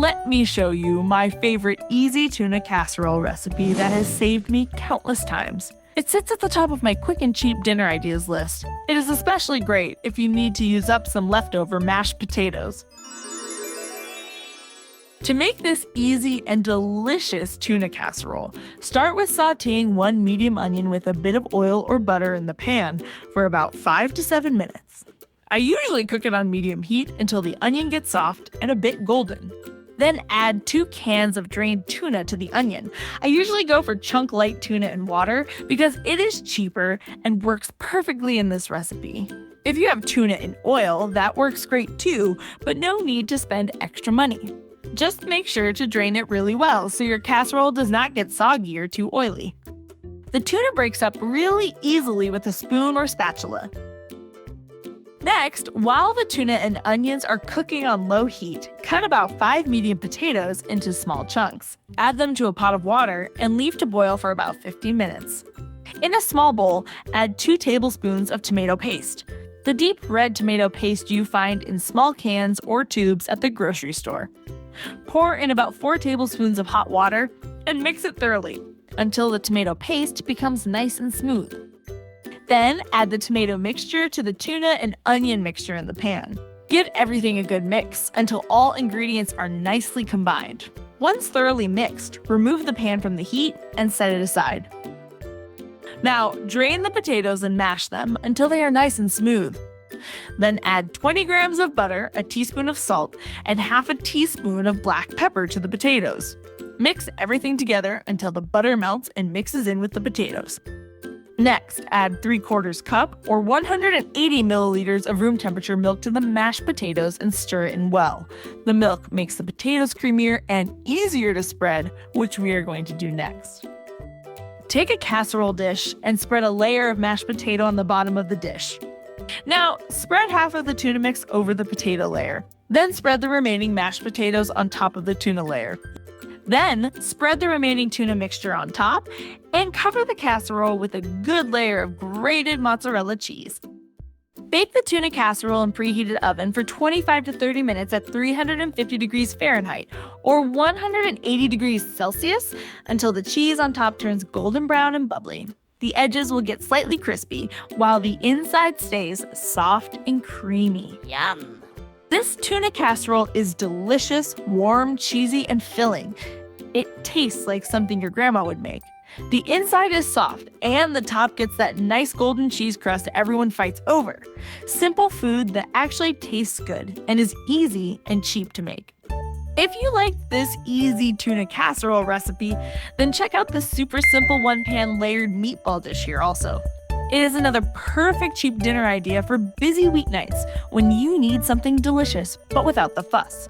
Let me show you my favorite easy tuna casserole recipe that has saved me countless times. It sits at the top of my quick and cheap dinner ideas list. It is especially great if you need to use up some leftover mashed potatoes. To make this easy and delicious tuna casserole, start with sautéing one medium onion with a bit of oil or butter in the pan for about 5 to 7 minutes. I usually cook it on medium heat until the onion gets soft and a bit golden. Then add 2 cans of drained tuna to the onion. I usually go for chunk light tuna and water because it is cheaper and works perfectly in this recipe. If you have tuna in oil, that works great too, but no need to spend extra money. Just make sure to drain it really well so your casserole does not get soggy or too oily. The tuna breaks up really easily with a spoon or spatula. Next, while the tuna and onions are cooking on low heat, cut about 5 medium potatoes into small chunks. Add them to a pot of water and leave to boil for about 15 minutes. In a small bowl, add 2 tablespoons of tomato paste. The deep red tomato paste you find in small cans or tubes at the grocery store. Pour in about 4 tablespoons of hot water and mix it thoroughly until the tomato paste becomes nice and smooth. Then add the tomato mixture to the tuna and onion mixture in the pan. Give everything a good mix until all ingredients are nicely combined. Once thoroughly mixed, remove the pan from the heat and set it aside. Now, drain the potatoes and mash them until they are nice and smooth. Then add 20 grams of butter, a teaspoon of salt, and half a teaspoon of black pepper to the potatoes. Mix everything together until the butter melts and mixes in with the potatoes. Next, add 3/4 cup or 180 milliliters of room temperature milk to the mashed potatoes and stir it in well. The milk makes the potatoes creamier and easier to spread, which we are going to do next. Take a casserole dish and spread a layer of mashed potato on the bottom of the dish. Now, spread half of the tuna mix over the potato layer. Then spread the remaining mashed potatoes on top of the tuna layer. Then, spread the remaining tuna mixture on top and cover the casserole with a good layer of grated mozzarella cheese. Bake the tuna casserole in preheated oven for 25 to 30 minutes at 350 degrees Fahrenheit or 180 degrees Celsius until the cheese on top turns golden brown and bubbly. The edges will get slightly crispy while the inside stays soft and creamy. Yum! This tuna casserole is delicious, warm, cheesy, and filling. It tastes like something your grandma would make. The inside is soft, and the top gets that nice golden cheese crust everyone fights over. Simple food that actually tastes good and is easy and cheap to make. If you liked this easy tuna casserole recipe, then check out the super simple one-pan layered meatball dish here also. It is another perfect cheap dinner idea for busy weeknights when you need something delicious but without the fuss.